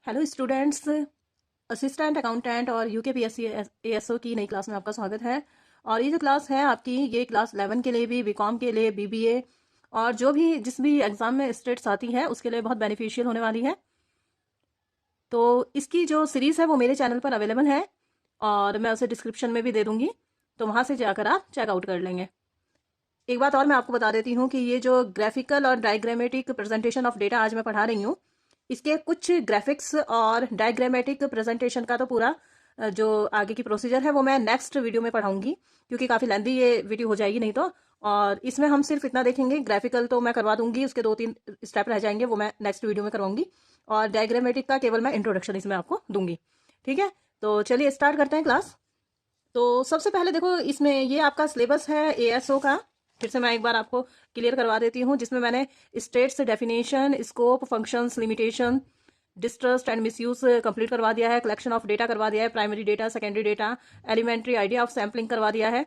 Hello students, assistant accountant और UKPSC ASO की नई क्लास में आपका स्वागत है। और ये जो क्लास है आपकी, ये क्लास 11 के लिए भी, बीकॉम के लिए, बीबीए और जो भी जिस भी एग्ज़ाम में स्टेट्स आती है उसके लिए बहुत बेनिफिशियल होने वाली है। तो इसकी जो सीरीज़ है वो मेरे चैनल पर अवेलेबल है और मैं उसे डिस्क्रिप्शन में भी दे दूँगी, तो वहाँ से जाकर आप चेकआउट कर लेंगे। एक बात और मैं आपको बता देती हूँ कि ये जो ग्राफिकल और डायग्रामेटिक प्रेजेंटेशन ऑफ डेटा आज मैं पढ़ा रही हूँ, इसके कुछ ग्राफिक्स और डायग्रामेटिक प्रेजेंटेशन का तो पूरा जो आगे की प्रोसीजर है वो मैं नेक्स्ट वीडियो में पढ़ाऊंगी, क्योंकि काफ़ी लेंदी ये वीडियो हो जाएगी नहीं तो। और इसमें हम सिर्फ इतना देखेंगे, ग्राफिकल तो मैं करवा दूंगी, उसके 2-3 स्टेप रह जाएंगे, वो मैं नेक्स्ट वीडियो में करवाऊंगी। और डायग्रामेटिक का केवल मैं इंट्रोडक्शन इसमें आपको दूंगी। ठीक है, तो चलिए स्टार्ट करते हैं क्लास। तो सबसे पहले देखो, इसमें ये आपका सिलेबस है एएसओ का। फिर से मैं एक बार आपको क्लियर करवा देती हूँ, जिसमें मैंने stats, definition, scope, functions, limitation, distrust and misuse complete करवा दिया है, कलेक्शन ऑफ डेटा करवा दिया है, primary data, secondary data, elementary idea of sampling करवा दिया है,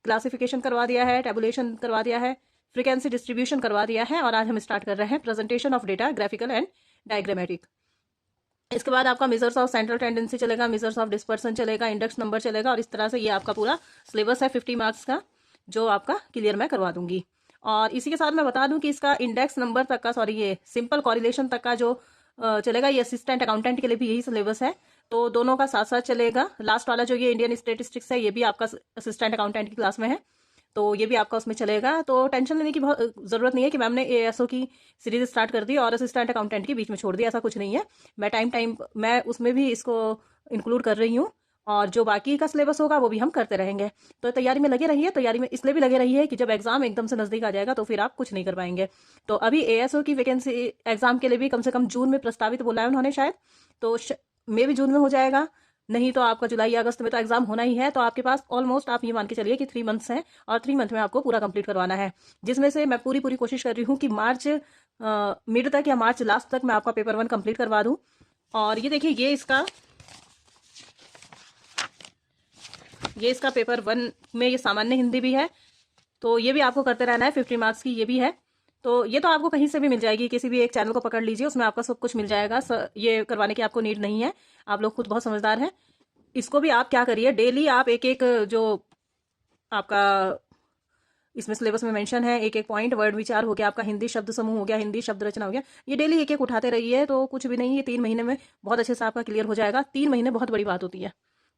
क्लासिफिकेशन करवा दिया है, टेबुलेशन करवा दिया है, फ्रीक्वेंसी डिस्ट्रीब्यूशन करवा दिया है। और आज हम स्टार्ट कर रहे हैं presentation of data, graphical and diagrammatic. इसके बाद आपका मेजर्स ऑफ सेंट्रल टेंडेंसी चलेगा, मेजर्स ऑफ डिस्पर्सन चलेगा, इंडेक्स नंबर चलेगा। और इस तरह से ये आपका पूरा सिलेबस है 50 मार्क्स का, जो आपका क्लियर मैं करवा दूंगी। और इसी के साथ मैं बता दूं कि इसका इंडेक्स नंबर तक का, सॉरी, ये सिंपल कॉरिलेशन तक का जो चलेगा, ये असिस्टेंट अकाउंटेंट के लिए भी यही सिलेबस है, तो दोनों का साथ साथ चलेगा। लास्ट वाला जो ये इंडियन स्टेटिस्टिक्स है, ये भी आपका असिस्टेंट अकाउंटेंट की क्लास में है, तो ये भी आपका उसमें चलेगा। तो टेंशन लेने की बहुत ज़रूरत नहीं है कि मैम ने एएसओ की सीरीज स्टार्ट कर दी और असिस्टेंट अकाउंटेंट की बीच में छोड़ दी, ऐसा कुछ नहीं है। मैं टाइम मैं उसमें भी इसको इंक्लूड कर रही हूँ, और जो बाकी का सिलेबस होगा वो भी हम करते रहेंगे। तो तैयारी में लगे रहिए, तैयारी में इसलिए भी लगे रहिए कि जब एग्जाम एकदम से नजदीक आ जाएगा तो फिर आप कुछ नहीं कर पाएंगे। तो अभी एएसओ की वैकेंसी एग्जाम के लिए भी कम से कम जून में प्रस्तावित बोला है उन्होंने शायद, तो मे भी जून में हो जाएगा, नहीं तो आपका जुलाई या अगस्त में तो एग्जाम होना ही है। तो आपके पास ऑलमोस्ट आप ये मान के चलिए कि 3 मंथ्स हैं, और 3 मंथ में आपको पूरा कंप्लीट करवाना है, जिसमें से मैं पूरी कोशिश कर रही हूँ कि मार्च मिड तक या मार्च लास्ट तक मैं आपका पेपर 1 कंप्लीट करवा दूँ। और ये देखिए, ये इसका पेपर 1 में ये सामान्य हिंदी भी है, तो ये भी आपको करते रहना है। 50 मार्क्स की ये भी है, तो ये तो आपको कहीं से भी मिल जाएगी, किसी भी एक चैनल को पकड़ लीजिए, उसमें आपका सब कुछ मिल जाएगा। ये करवाने की आपको नीड नहीं है, आप लोग खुद बहुत समझदार हैं। इसको भी आप क्या करिए, डेली आप एक एक जो आपका इसमें सिलेबस में मेंशन है, एक एक पॉइंट, वर्ड विचार हो गया, आपका हिंदी शब्द समूह हो गया, हिंदी शब्द रचना हो गया, ये डेली एक एक उठाते रहिए, तो कुछ भी नहीं, ये 3 महीने में बहुत अच्छे से आपका क्लियर हो जाएगा। 3 महीने बहुत बड़ी बात होती है,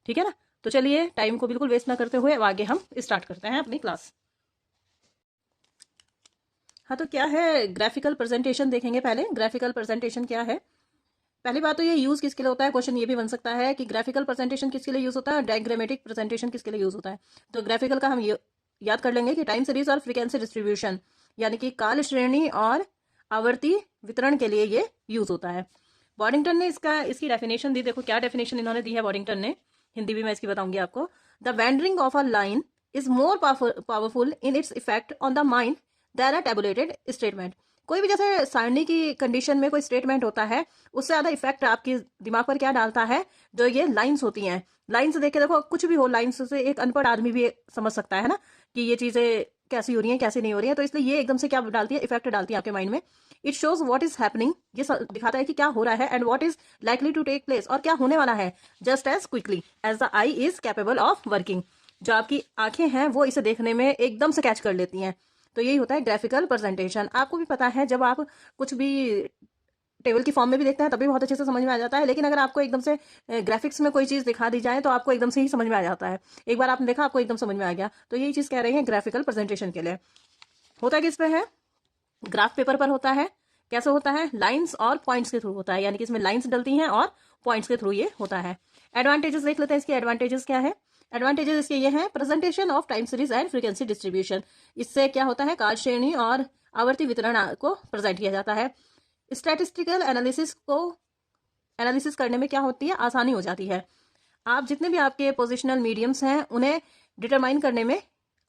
ठीक है ना। तो चलिए, टाइम को बिल्कुल वेस्ट ना करते हुए अब आगे हम स्टार्ट करते हैं अपनी क्लास। हाँ, तो क्या है, ग्राफिकल प्रेजेंटेशन देखेंगे पहले। ग्राफिकल प्रेजेंटेशन क्या है? पहली बात तो ये यूज किसके लिए होता है, क्वेश्चन ये भी बन सकता है कि ग्राफिकल प्रेजेंटेशन किसके लिए यूज होता है, डायग्रामेटिक प्रेजेंटेशन किसके लिए यूज होता है। तो ग्राफिकल का हम याद कर लेंगे कि टाइम सीरीज और फ्रीक्वेंसी डिस्ट्रीब्यूशन, यानी कि काल श्रेणी और आवर्ती वितरण के लिए ये यूज होता है। बॉडिंगटन ने इसकी डेफिनेशन दी, देखो क्या डेफिनेशन इन्होंने दी है बॉडिंगटन ने, हिंदी भी मैं इसकी बताऊंगी आपको। The wandering of a line is more powerful in its effect on the mind than a tabulated statement. कोई भी जैसे सारणी की कंडीशन में कोई स्टेटमेंट होता है, उससे ज्यादा इफेक्ट आपके दिमाग पर क्या डालता है, जो ये लाइंस होती हैं। लाइंस देख के देखो, कुछ भी हो, लाइंस से एक अनपढ़ आदमी भी समझ सकता है ना कि ये चीजें कैसी हो रही हैं, कैसी नहीं हो रही हैं। तो इसलिए ये एकदम से क्या डालती है, इफेक्ट डालती है आपके माइंड में। It shows what is happening, ये दिखाता है कि क्या हो रहा है, and what is likely to take place, और क्या होने वाला है, just as quickly as the eye is capable of working. जो आपकी आंखें हैं वो इसे देखने में एकदम से कैच कर लेती हैं। तो यही होता है ग्राफिकल प्रेजेंटेशन। आपको भी पता है, जब आप कुछ भी टेबल की फॉर्म में भी देखते हैं तभी बहुत अच्छे से समझ में आ जाता है, लेकिन अगर आपको एकदम से ग्राफिक्स में कोई चीज दिखा दी जाए तो आपको एकदम से ही समझ में आ जाता है। एक बार आपने देखा, आपको एकदम समझ में आ गया। तो यही चीज कह रहे हैं ग्राफिकल प्रेजेंटेशन के लिए। होता किस पे है, ग्राफ पेपर पर होता है। कैसे होता है, लाइंस और पॉइंट्स के थ्रू होता है, यानी कि इसमें लाइंस डलती हैं और पॉइंट्स के थ्रू ये होता है। एडवांटेजेस देख लेते हैं इसके। एडवांटेजेस क्या है, एडवांटेजेस इसके ये हैं, presentation of time series and frequency distribution. इससे क्या होता है, काल श्रेणी और आवर्ती वितरण को प्रेजेंट किया जाता है। स्टैटिस्टिकल एनालिसिस करने में क्या होती है, आसानी हो जाती है। आप जितने भी आपके पोजिशनल मीडियम्स हैं उन्हें डिटरमाइन करने में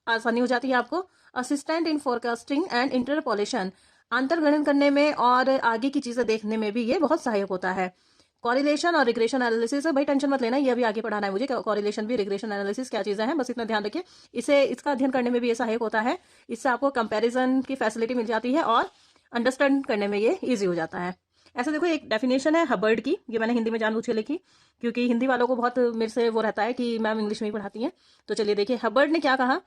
आसानी हो जाती है आपको। Assistant in forecasting and interpolation, अंतर्गणन करने में और आगे की चीजें देखने में भी ये बहुत सहायक होता है। कॉरिलेशन और रिग्रेशन एनालिसिस, भाई टेंशन मत लेना, ये अभी आगे पढ़ाना है मुझे, कॉरिलेशन भी, रिग्रेशन एनालिसिस क्या चीजें हैं, बस इतना ध्यान रखिए। इसका अध्ययन करने में भी ये सहायक होता है। इससे आपको कंपैरिजन की फैसिलिटी मिल जाती है और अंडरस्टैंड करने में ये ईजी हो जाता है। ऐसे देखो एक डेफिनेशन है हबर्ड की, ये मैंने हिंदी में जानबूझ के लिखी क्योंकि हिंदी वालों को बहुत मेरे से वो रहता है कि मैम इंग्लिश में ही पढ़ाती हैं। तो चलिए देखिए हबर्ड ने क्या कहा,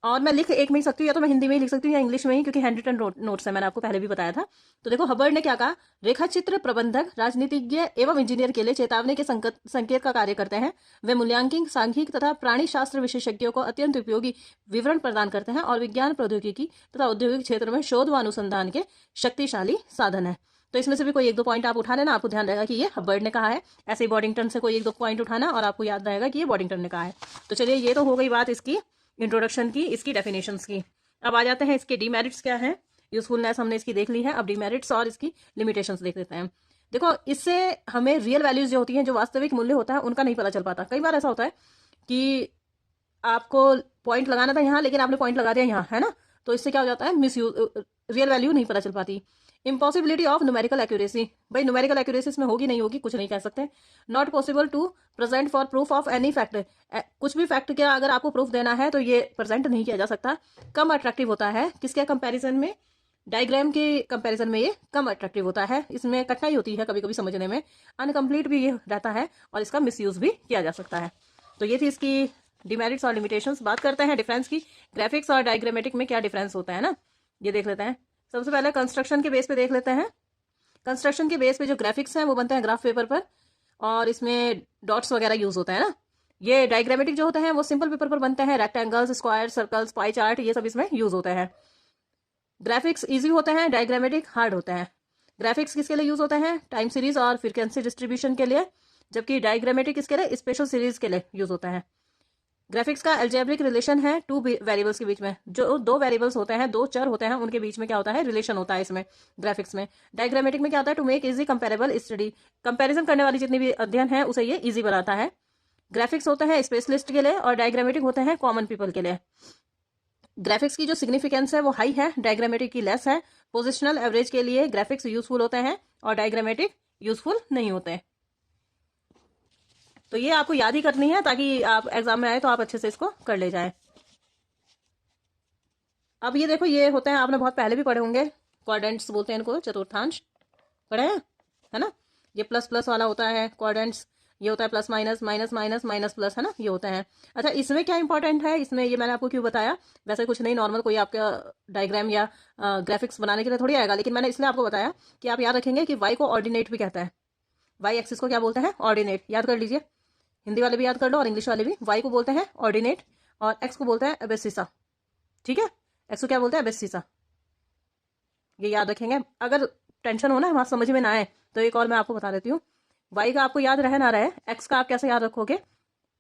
और मैं लिख एक में ही सकती हूँ, या तो मैं हिंदी में ही लिख सकती हूँ या इंग्लिश में ही, क्योंकि हैंड रिटन नोट्स है, मैंने आपको पहले भी बताया था। तो देखो हबर्ड ने क्या कहा, रेखा चित्र प्रबंधक राजनीतिज्ञ एवं इंजीनियर के लिए चेतावनी के संकेत का कार्य करते हैं। वे मूल्यांकन, सांख्यिक तथा प्राणी शास्त्र विशेषज्ञों को अत्यंत उपयोगी विवरण प्रदान करते हैं और विज्ञान, प्रौद्योगिकी तथा औद्योगिक क्षेत्र में शोध व अनुसंधान के शक्तिशाली साधन है। तो इसमें से भी कोई एक दो पॉइंट आप उठा लेना, आपको ध्यान रहेगा कि ये हबर्ड ने कहा है। ऐसे ही बॉडिंगटन से कोई एक दो पॉइंट उठाना और आपको याद रहेगा कि ये बॉडिंगटन ने कहा है। तो चलिए ये तो हो गई बात इसकी इंट्रोडक्शन की, इसकी डेफिनेशंस की। अब आ जाते हैं इसके डीमेरिट्स क्या है। यूजफुलनेस हमने इसकी देख ली है, अब डीमेरिट्स और इसकी लिमिटेशंस देख लेते हैं। देखो इससे हमें रियल वैल्यूज जो होती हैं, जो वास्तविक मूल्य होता है, उनका नहीं पता चल पाता। कई बार ऐसा होता है कि आपको पॉइंट लगाना था यहाँ, लेकिन आपने पॉइंट लगा दिया यहाँ, है ना, तो इससे क्या हो जाता है, मिस यूज, रियल वैल्यू नहीं पता चल पाती। इम्पॉसिबिलिटी ऑफ न्यूमेरिकल एक्यूरेसी, भाई न्यूमेरिकल एक्यूरेसी इसमें होगी नहीं होगी कुछ नहीं कह सकते। Not possible to present for proof of any fact, कुछ भी फैक्ट का अगर आपको प्रूफ देना है तो ये प्रेजेंट नहीं किया जा सकता। कम अट्रैक्टिव होता है, किसके कंपैरिजन में, डायग्राम के कंपैरिजन में ये कम अट्रैक्टिव होता है, इसमें कठिनाई होती है कभी कभी समझने में, अनकम्प्लीट भी ये रहता है और इसका मिसयूज भी किया जा सकता है। तो ये थी इसकी डिमेरिट्स और लिमिटेशंस। बात करते हैं डिफरेंस की, ग्राफिक्स और डायग्रामेटिक में क्या डिफरेंस होता है ना, ये देख लेते हैं। सबसे पहले कंस्ट्रक्शन के बेस पे देख लेते हैं। कंस्ट्रक्शन के बेस पे जो ग्राफिक्स हैं वो बनते हैं ग्राफ पेपर पर, और इसमें डॉट्स वगैरह यूज होता है ना। ये डायग्रामेटिक जो होते हैं वो सिंपल पेपर पर बनते हैं, rectangles, square, circles, pie chart, ये सब इसमें यूज होते हैं। ग्राफिक्स इजी होते हैं, डायग्रामेटिक हार्ड होते हैं। ग्राफिक्स किसके लिए यूज होते हैं, टाइम सीरीज और फ्रीक्वेंसी डिस्ट्रीब्यूशन के लिए, जबकि डायग्रामेटिक किसके लिए, स्पेशल सीरीज के लिए यूज होता है। ग्राफिक्स का एल्जेब्रिक रिलेशन है टू वेरिएबल्स के बीच में, जो दो वेरिएबल्स होते हैं, दो चर होते हैं, उनके बीच में क्या होता है, रिलेशन होता है इसमें ग्राफिक्स में। डायग्रामेटिक में क्या होता है, to make easy comparable study, comparison करने वाली जितनी भी अध्ययन है उसे ये इजी बनाता है। ग्राफिक्स होते हैं स्पेशलिस्ट के लिए और डायग्रामेटिक होते हैं कॉमन पीपल के लिए। ग्राफिक्स की जो सिग्निफिकेंस है वो हाई है, डायग्रामेटिक की लेस है। पोजिशनल एवरेज के लिए ग्राफिक्स यूजफुल होते हैं और डायग्रामेटिक यूजफुल नहीं होते। तो ये आपको याद ही करनी है ताकि आप एग्जाम में आए तो आप अच्छे से इसको कर ले जाएं। अब ये देखो, ये होते हैं, आपने बहुत पहले भी पढ़े होंगे, क्वाड्रेंट्स बोलते हैं इनको, चतुर्थांश पढ़े हैं, है ना। ये प्लस प्लस वाला होता है क्वाड्रेंट्स, ये होता है plus minus, minus minus, minus plus, है ना, ये होता है। अच्छा इसमें क्या इंपॉर्टेंट है, इसमें ये मैंने आपको क्यों बताया, वैसे कुछ नहीं, नॉर्मल कोई आपका डायग्राम या ग्राफिक्स बनाने के लिए थोड़ी आएगा, लेकिन मैंने इसलिए आपको बताया कि आप याद रखेंगे कि वाई को ऑर्डिनेट भी कहता है। वाई एक्सिस को क्या बोलते हैं, ऑर्डिनेट, याद कर लीजिए, हिंदी वाले भी याद कर लो और इंग्लिश वाले भी। वाई को बोलते हैं ऑर्डिनेट और एक्स को बोलते हैं एबेसिसा, ठीक है, एक्स को क्या बोलते हैं, एबेसिसा, ये याद रखेंगे। अगर टेंशन हो ना, वहां समझ में ना आए तो एक और मैं आपको बता देती हूँ, वाई का आपको याद रहे ना रहे, एक्स का आप कैसे याद रखोगे,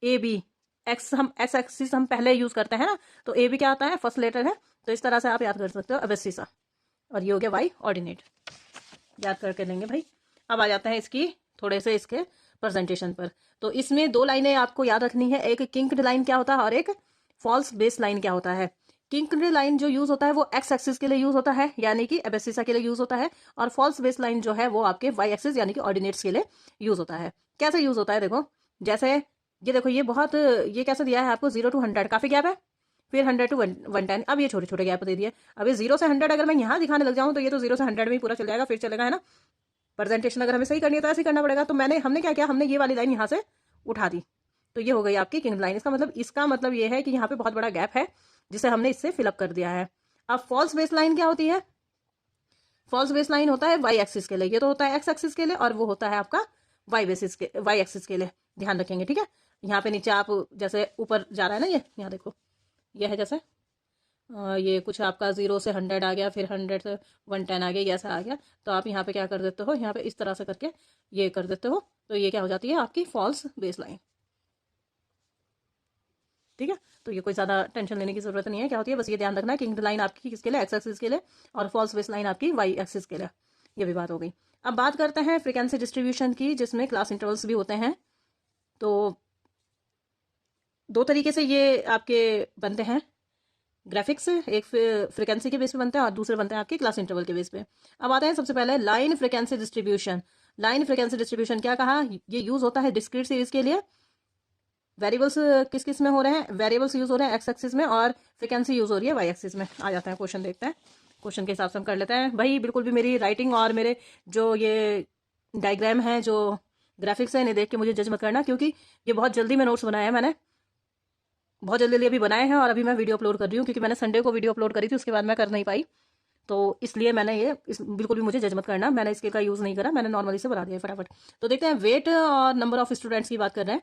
ए बी, एक्स हम एक्स एक्सिस हम पहले यूज करते हैं ना, तो ए बी क्या आता है, फर्स्ट लेटर है, तो इस तरह से आप याद कर सकते हो, एबेसिसा, और ये हो गया वाई ऑर्डिनेट, याद करके लेंगे भाई। अब आ जाते हैं इसकी थोड़े से इसके प्रेजेंटेशन पर। तो इसमें दो लाइनें आपको याद रखनी है, एक किंक्ड लाइन क्या होता है और एक फॉल्स बेस लाइन क्या होता है। किंक्ड लाइन जो यूज होता है वो एक्स एक्सिस के लिए यूज होता है, यानी कि एबेसिसा के लिए यूज होता है, और फॉल्स बेस लाइन जो है वो आपके वाई एक्सिस यानी कि ऑर्डिनेट्स के लिए यूज होता है। कैसे यूज होता है देखो, जैसे ये देखो, ये बहुत, ये कैसे दिया है आपको, 0 to 100 काफी गैप है, फिर 100 to 110, अब ये छोटे छोटे गैप दे दिए। अब ये 0 से 100 अगर मैं यहाँ दिखाने लग जाऊँ तो ये तो 0 से 100 में ही पूरा चल जाएगा, फिर चलेगा, है ना। प्रेजेंटेशन अगर हमें सही करनी है तो ऐसे ही करना पड़ेगा। तो हमने क्या किया, हमने ये वाली लाइन यहाँ से उठा दी, तो ये हो गई आपकी किंग लाइन। इसका मतलब ये है कि यहाँ पे बहुत बड़ा गैप है जिसे हमने इससे फिलअप कर दिया है। अब फॉल्स बेस लाइन क्या होती है, फॉल्स बेस लाइन होता है वाई एक्सिस के लिए, ये तो होता है एक्स एक्सिस के लिए, और वो होता है आपका वाई एक्सिस के लिए, ध्यान रखेंगे, ठीक है। यहाँ पे नीचे आप जैसे ऊपर जा रहा है ना, ये यहाँ देखो, ये है जैसे ये कुछ आपका 0 से 100 आ गया, फिर 100 से 110 आ गया, ऐसा आ गया, तो आप यहाँ पे क्या कर देते हो, यहाँ पे इस तरह से करके ये कर देते हो, तो ये क्या हो जाती है आपकी फॉल्स बेस लाइन, ठीक है। तो ये कोई ज्यादा टेंशन लेने की जरूरत नहीं है, क्या होती है, बस ये ध्यान रखना है किंक्ड लाइन आपकी किसके लिए, एक्स एक्सिस के लिए, और फॉल्स बेस लाइन आपकी वाई एक्सिस के लिए, ये भी बात हो गई। अब बात करते हैं फ्रीक्वेंसी डिस्ट्रीब्यूशन की, जिसमें क्लास इंटरवल्स भी होते हैं। तो दो तरीके से ये आपके बनते हैं ग्राफिक्स, एक फ्रीक्वेंसी के बेस पे बनते हैं और दूसरे बनते हैं आपके क्लास इंटरवल के बेस पे। अब आते हैं सबसे पहले line frequency distribution. Line frequency distribution क्या कहा, ये यूज होता है डिस्क्रीट सीरीज के लिए। वेरिएबल्स किस किस में हो रहे हैं, वेरिएबल्स यूज हो रहे हैं एक्स एक्सिस में, और फ्रीक्वेंसी यूज हो रही है वाई एक्सिस में। आ जाता है क्वेश्चन देखते हैं। क्वेश्चन के हिसाब से हम कर लेते हैं भाई। बिल्कुल भी मेरी राइटिंग और मेरे जो ये डायग्राम है, जो ग्राफिक्स है, इन्हें देख के मुझे जज मत करना, क्योंकि ये बहुत जल्दी में नोट्स बनाए हैं मैंने, बहुत जल्दी अभी बनाए हैं और अभी मैं वीडियो अपलोड कर रही हूँ, क्योंकि मैंने संडे को वीडियो अपलोड करी थी, उसके बाद मैं कर नहीं पाई, तो इसलिए मैंने बिल्कुल भी मुझे जज मत करना, मैंने स्केल का यूज़ नहीं करा, मैंने नॉर्मली से बना दिया फटाफट। तो देखते हैं वेट और नंबर ऑफ स्टूडेंट्स की बात कर रहे हैं।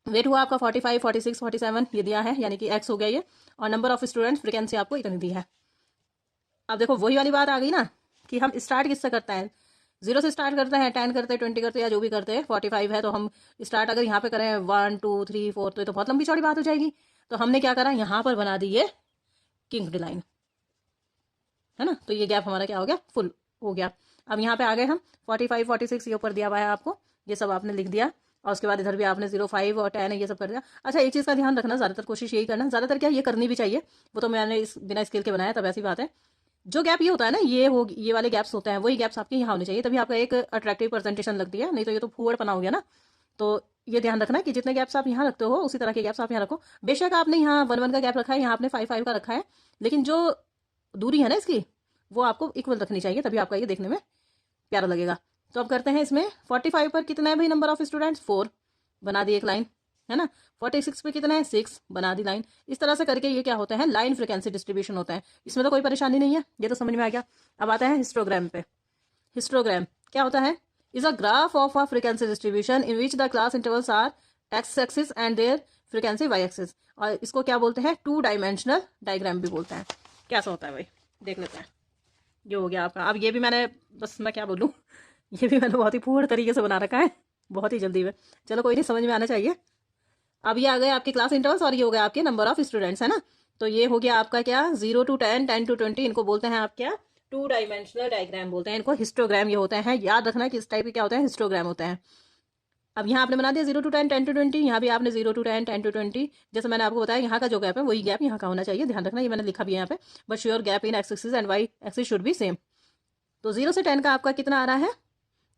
वेट हुआ आपका 45, 46, 47 ये दिया है, यानी कि एक्स हो गया ये, और नंबर ऑफ स्टूडेंट्स फ्रिक्वेंसी आपको इतनी दी है। अब देखो वही वाली बात आ गई ना कि हम स्टार्ट किससे करते हैं, 0 से स्टार्ट करते हैं, 10 करते हैं, 20 करते हैं, या जो भी करते हैं। 45 है तो हम स्टार्ट अगर यहाँ पे करें 1 2 3 4 तो ये तो बहुत लंबी चौड़ी बात हो जाएगी। तो हमने क्या करा, यहाँ पर बना दी ये किंक्ड लाइन, है ना। तो ये गैप हमारा क्या हो गया, फुल हो गया। अब यहाँ पे आ गए हम 45, 46 ये ऊपर दिया हुआ है आपको, ये सब आपने लिख दिया, और उसके बाद इधर भी आपने 0, 5 और 10 ये सब कर दिया। अच्छा एक चीज़ का ध्यान रखना, ज़्यादातर कोशिश यही करना, ज़्यादातर क्या ये करनी भी चाहिए, वो तो मैंने इस बिना स्केल के बनाया तब ऐसी बात है। जो गैप ये होता है ना, ये वाले गैप्स होते हैं, वही गैप्स आपके यहाँ होने चाहिए, तभी आपका एक अट्रैक्टिव प्रेजेंटेशन लगती है, नहीं तो ये तो फूहड़ पना हो गया ना। तो ये ध्यान रखना कि जितने गैप्स आप यहाँ रखते हो उसी तरह के गैप्स आप यहाँ रखो। बेशक आपने यहाँ 1 1 का गैप रखा है, यहाँ आपने 5 5 का रखा है, लेकिन जो दूरी है ना इसकी वो आपको इक्वल रखनी चाहिए, तभी आपका ये देखने में प्यारा लगेगा। तो अब करते हैं इसमें 45 पर कितना है भाई नंबर ऑफ स्टूडेंट्स, 4 बना दी एक लाइन, है ना। 46 पे कितना है, 6 बना दी लाइन। इस तरह से करके ये क्या होता है, लाइन फ्रिक्वेंसी डिस्ट्रीब्यूशन होता है, इसमें तो कोई परेशानी नहीं है, ये तो समझ में आ गया। अब आता है हिस्टोग्राम पे। हिस्टोग्राम क्या होता है, is a graph of a frequency distribution in which the class intervals are X axis and their frequency Y axis, और इसको क्या बोलते हैं, 2 डायमेंशनल डायग्राम भी बोलते हैं। कैसा होता है भाई देख लेते हैं। ये हो गया आपका। अब ये भी मैंने, बस मैं क्या बोलूँ, ये भी मैंने बहुत ही पूर्ण तरीके से बना रखा है, बहुत ही जल्दी में, चलो कोई नहीं, समझ में आना चाहिए। अब ये आ गए आपके क्लास इंटरवल्स और ये हो गया आपके नंबर ऑफ स्टूडेंट्स, है ना। तो ये हो गया आपका क्या, 0 to 10, 10 to 20, इनको बोलते हैं आप क्या, 2 डायमेंशनल डायग्राम बोलते हैं इनको, हिस्टोग्राम ये होते हैं। याद रखना कि इस टाइप के क्या होते हैं, हिस्टोग्राम होते हैं। अब यहाँ आपने बना दिया 0 to 10, 10 to 20, यहाँ भी आपने 0 to 10, 10 to 20, जैसे मैंने आपको बताया यहाँ का जो गैप है वही गैप यहाँ का होना चाहिए, ध्यान रखना, ये मैंने लिखा भी है यहाँ पे, but sure gap in X axis and Y axis should be same. तो 0 से 10 का आपका कितना आ रहा है,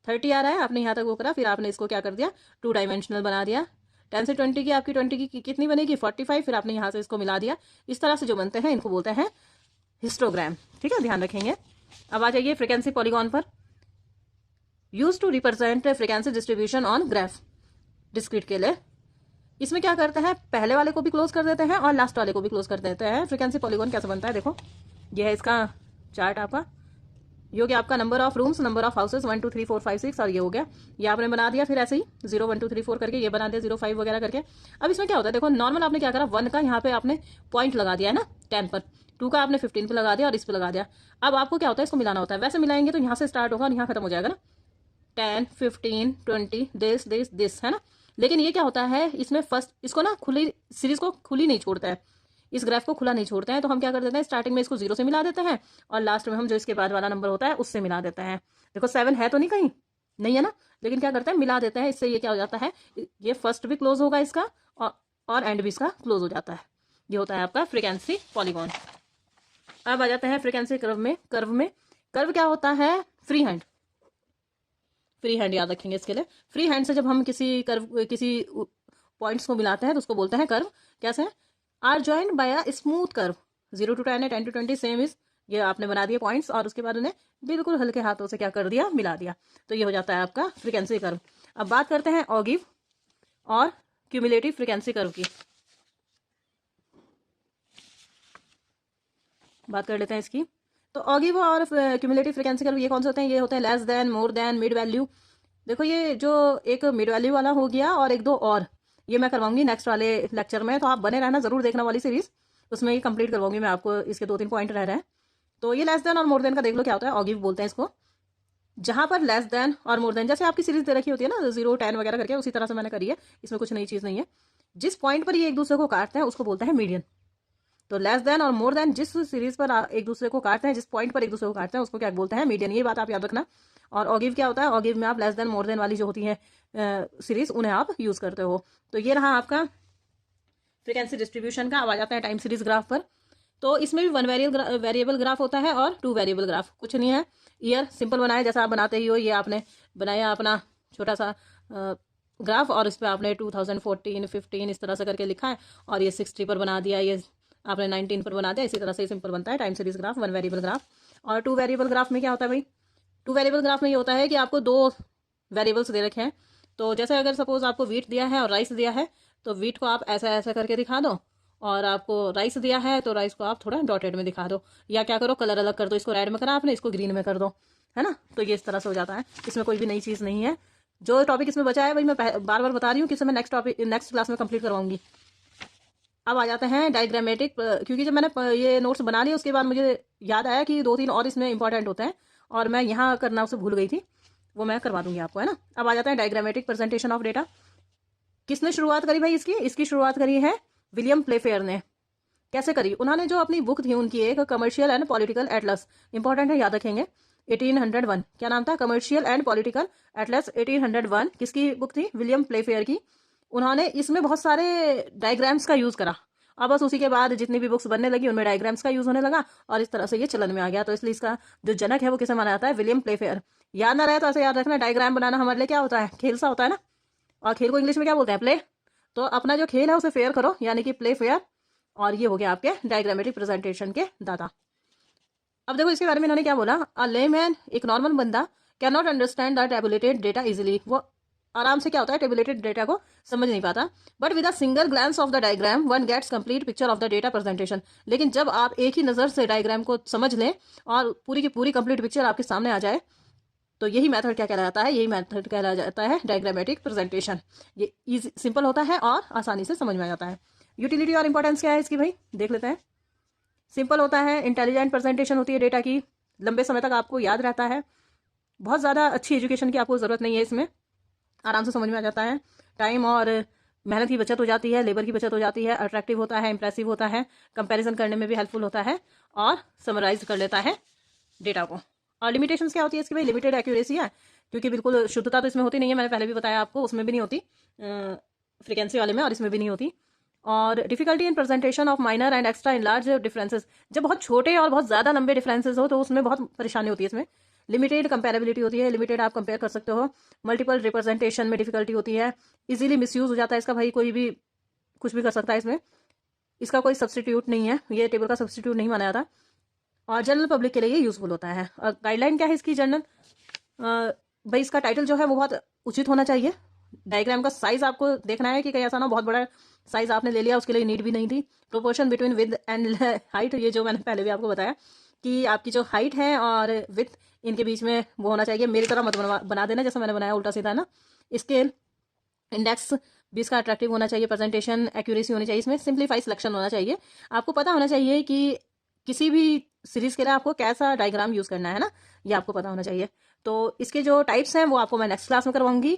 30 आ रहा है, आपने यहाँ तक वो करा, फिर आपने इसको क्या कर दिया, 2 डायमेंशनल बना दिया। 10 से 20 की आपकी 20 की कितनी बनेगी, 45, फिर आपने यहाँ से इसको मिला दिया। इस तरह से जो बनते हैं इनको बोलते हैं हिस्टोग्राम, ठीक है, ध्यान रखेंगे। अब आ जाइए फ्रिक्वेंसी पॉलीगॉन पर। Use to represent frequency distribution on graph discrete के लिए, इसमें क्या करते हैं, पहले वाले को भी क्लोज कर देते हैं और लास्ट वाले को भी क्लोज कर देते हैं। फ्रिक्वेंसी पॉलीगॉन कैसे बनता है देखो, ये है इसका चार्ट आपका, ये हो गया आपका number of rooms, number of houses 1 2 3 4 5 6, और ये हो गया, ये आपने बना दिया, फिर ऐसे ही 0 1 2 3 4 करके ये बना दिया, 0 5 वगैरह करके। अब इसमें क्या होता है देखो, नॉर्मल आपने क्या करा, 1 का यहाँ पे आपने पॉइंट लगा दिया है ना 10 पर, 2 का आपने 15 पे लगा दिया और इस पे लगा दिया। अब आपको क्या होता है, इसको मिलाना होता है, वैसे मिलाएंगे तो यहाँ से स्टार्ट होगा और यहाँ खत्म हो जाएगा ना, 10 15 20 दिस, है ना। लेकिन ये क्या होता है, इसमें फर्स्ट इसको ना खुली सीरीज को खुली नहीं छोड़ता है, इस ग्राफ को खुला नहीं छोड़ते हैं, तो हम क्या कर देते हैं, स्टार्टिंग में इसको 0 से मिला देते हैं और लास्ट में हम जो इसके बाद वाला नंबर होता है उससे मिला देते हैं। देखो 7 है तो नहीं, कहीं नहीं है ना, लेकिन क्या करते हैं, मिला देते हैं, इससे ये क्या हो जाता है, ये फर्स्ट भी क्लोज होगा इसका और एंड भी इसका क्लोज हो जाता है। ये होता है आपका फ्रिक्वेंसी पॉलीगॉन। अब आ जाते हैं फ्रिक्वेंसी कर्व में। कर्व क्या होता है, फ्री हैंड, फ्री हैंड याद रखेंगे इसके लिए। फ्री हैंड से जब हम किसी पॉइंट्स को मिलाते हैं तो उसको बोलते हैं कर्व। कैसे, are joined by a smooth curve, 0 to 10 है, 10 to 20 सेम इज, ये आपने बना दिए पॉइंट्स और उसके बाद उन्हें बिल्कुल हल्के हाथों से क्या कर दिया, मिला दिया, तो ये हो जाता है आपका फ्रिक्वेंसी कर्व। अब बात करते हैं ऑगिव और क्यूमुलेटिव फ्रिक्वेंसी कर्व की, बात कर लेते हैं इसकी। तो ऑगिव और क्यूमुलेटिव फ्रिक्वेंसी कर्व ये कौन से होते हैं, ये होते हैं less than, more than, mid value. देखो ये जो एक मिड वैल्यू वाला हो गया और एक दो और, ये मैं करवाऊंगी नेक्स्ट वाले लेक्चर में, तो आप बने रहना जरूर, देखना वाली सीरीज, उसमें ये कंप्लीट करवाऊंगी मैं आपको, इसके 2 3 पॉइंट रह रहे हैं। तो ये लेस देन और मोर देन का देख लो क्या होता है, ऑगिव बोलते हैं इसको। जहां पर लेस देन और मोर देन, जैसे आपकी सीरीज दे रखी होती है ना 0 10 वगैरह करके, उसी तरह से मैंने करी है, इसमें कुछ नई चीज नहीं है। जिस पॉइंट पर ये एक दूसरे को काटते हैं उसको बोलते हैं मीडियन। तो लेस देन और मोर देन जिस सीरीज पर एक दूसरे को काटते हैं, जिस पॉइंट पर एक दूसरे को काटते हैं उसको क्या बोलते हैं, मीडियन, ये बात आप याद रखना। और ऑगिव क्या होता है, ऑगिव में आप लेस देन मोर देन वाली जो होती है सीरीज उन्हें आप यूज करते हो। तो ये रहा आपका फ्रिक्वेंसी डिस्ट्रीब्यूशन का। अब आ जाता है टाइम सीरीज ग्राफ पर। तो इसमें भी 1 वेरिएबल ग्राफ होता है और 2 वेरिएबल ग्राफ, कुछ नहीं है, ईयर सिंपल बनाया जैसा आप बनाते ही हो, ये आपने बनाया अपना छोटा सा ग्राफ और इस पर आपने 2014 15 इस तरह से करके लिखा है, और ये 60 पर बना दिया, ये आपने 19 पर बना दिया, इसी तरह से सिंपल बनता है time series graph, 1 variable graph. और 2 वेरिएबल ग्राफ में क्या होता है भाई, 2 वेरिएबल ग्राफ में ये होता है कि आपको 2 वेरिएबल्स दे रखे हैं। तो जैसे अगर सपोज आपको वीट दिया है और राइस दिया है, तो वीट को आप ऐसा ऐसा करके दिखा दो, और आपको राइस दिया है तो राइस को आप थोड़ा डॉटेड में दिखा दो, या क्या करो कलर अलग कर दो, इसको रेड में करा आपने, इसको ग्रीन में कर दो, है ना। तो ये इस तरह से हो जाता है, इसमें कोई भी नई चीज़ नहीं है। जो टॉपिक इसमें बचा है भाई मैं बार बार बता रही हूँ कि इसे मैं नेक्स्ट क्लास में कंप्लीट करवाऊंगी। अब आ जाते हैं डायग्रामेटिक, क्योंकि जब मैंने ये नोट्स बना लिए उसके बाद मुझे याद आया कि 2-3 और इसमें इंपॉर्टेंट होते हैं, और मैं यहाँ करना उसे भूल गई थी, वो मैं करवा दूंगी आपको, है ना। अब आ जाते हैं डायग्रामेटिक प्रेजेंटेशन ऑफ डेटा। किसने शुरुआत करी भाई इसकी शुरुआत करी है विलियम प्लेफेयर ने। कैसे करी, उन्होंने जो अपनी बुक थी उनकी एक commercial and political Atlas, important है याद रखेंगे, 1801, क्या नाम था, कमर्शियल एंड पॉलिटिकल एटलस 1801, किसकी बुक थी, विलियम प्लेफेयर की। उन्होंने इसमें बहुत सारे डायग्राम्स का यूज करा। अब बस उसी के बाद जितनी भी बुक्स बनने लगी उनमें डायग्राम्स का यूज होने लगा, और इस तरह से ये चलन में आ गया। तो इसलिए इसका जो जनक है वो किसे माना जाता है, विलियम प्लेफेयर। याद ना रहे तो ऐसे याद रखना, डायग्राम बनाना हमारे लिए क्या होता है, खेल सा होता है ना, और खेल को इंग्लिश में क्या बोलते हैं, प्ले। तो अपना जो खेल है उसे फेयर करो, यानी कि प्ले फेयर, और ये हो गया आपके डायग्रामेटिक प्रेजेंटेशन के दादा। अब देखो इसके बारे में इन्होंने क्या बोला, अ लेमैन, एक नॉर्मल बंदा, can not understand the tabulated data easily, वो आराम से क्या होता है टेबुलेटेड डेटा को समझ नहीं पाता, but with a single glance of the diagram one gets complete picture of the data presentation. लेकिन जब आप एक ही नज़र से डायग्राम को समझ लें और पूरी की पूरी कंप्लीट पिक्चर आपके सामने आ जाए, तो यही मेथड क्या कहलाता है, यही मेथड कहलाया जाता है डायग्रामेटिक प्रेजेंटेशन। ये इजी सिंपल होता है और आसानी से समझ में आ जाता है। यूटिलिटी और इंपॉर्टेंस क्या है इसकी भाई, देख लेते हैं। सिंपल होता है, इंटेलिजेंट प्रेजेंटेशन होती है डेटा की, लंबे समय तक आपको याद रहता है, बहुत ज़्यादा अच्छी एजुकेशन की आपको ज़रूरत नहीं है इसमें, आराम से समझ में आ जाता है। टाइम और मेहनत की बचत हो जाती है, लेबर की बचत हो जाती है, अट्रैक्टिव होता है, इंप्रेसिव होता है, कंपैरिजन करने में भी हेल्पफुल होता है, और समराइज कर लेता है डेटा को। और लिमिटेशंस क्या होती है इसकी भाई, लिमिटेड एक्यूरेसी है, क्योंकि बिल्कुल शुद्धता तो इसमें होती नहीं है, मैंने पहले भी बताया आपको, उसमें भी नहीं होती फ्रीक्वेंसी वाले में, और इसमें भी नहीं होती। और difficulty in presentation of minor and extra in large differences, जब बहुत छोटे और बहुत ज़्यादा लंबे डिफरेंसेस हो तो उसमें बहुत परेशानी होती है इसमें। लिमिटेड कंपेरेबिलिटी होती है, लिमिटेड आप कंपेयर कर सकते हो। मल्टीपल रिप्रेजेंटेशन में डिफिकल्टी होती है, इजीली मिसयूज हो जाता है इसका भाई, कोई भी कुछ भी कर सकता है इसमें, इसका कोई सब्सटीट्यूट नहीं है, ये टेबल का सब्सटीट्यूट नहीं माना जाता, और जनरल पब्लिक के लिए ये यूजफुल होता है। और गाइडलाइन क्या है इसकी, जनरल भाई इसका टाइटल जो है वो बहुत उचित होना चाहिए। डायग्राम का साइज आपको देखना है कि कहीं ऐसा ना बहुत बड़ा साइज आपने ले लिया, उसके लिए नीड भी नहीं थी। Proportion between with and height, ये जो मैंने पहले भी आपको बताया कि आपकी जो हाइट है और विथ, इनके बीच में वो होना चाहिए, मेरी तरह मत बना देना जैसा मैंने बनाया उल्टा सीधा ना। स्केल, इंडेक्स भी इसका अट्रैक्टिव होना चाहिए, प्रेजेंटेशन एक्यूरेसी होनी चाहिए, इसमें सिंप्लीफाई सिलेक्शन होना चाहिए। आपको पता होना चाहिए कि किसी भी सीरीज के लिए आपको कैसा डायग्राम यूज करना है ना, ये आपको पता होना चाहिए। तो इसके जो टाइप्स हैं वो आपको मैं नेक्स्ट क्लास में करवाऊंगी।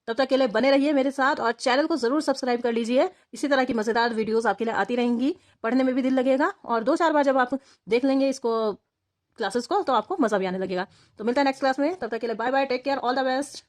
तब तक के लिए बने रहिए मेरे साथ, और चैनल को जरूर सब्सक्राइब कर लीजिए, इसी तरह की मजेदार वीडियोस आपके लिए आती रहेंगी, पढ़ने में भी दिल लगेगा, और 2-4 बार जब आप देख लेंगे इसको क्लासेस को तो आपको मजा भी आने लगेगा। तो मिलता है नेक्स्ट क्लास में, तब तक के लिए bye bye, take care, all the best.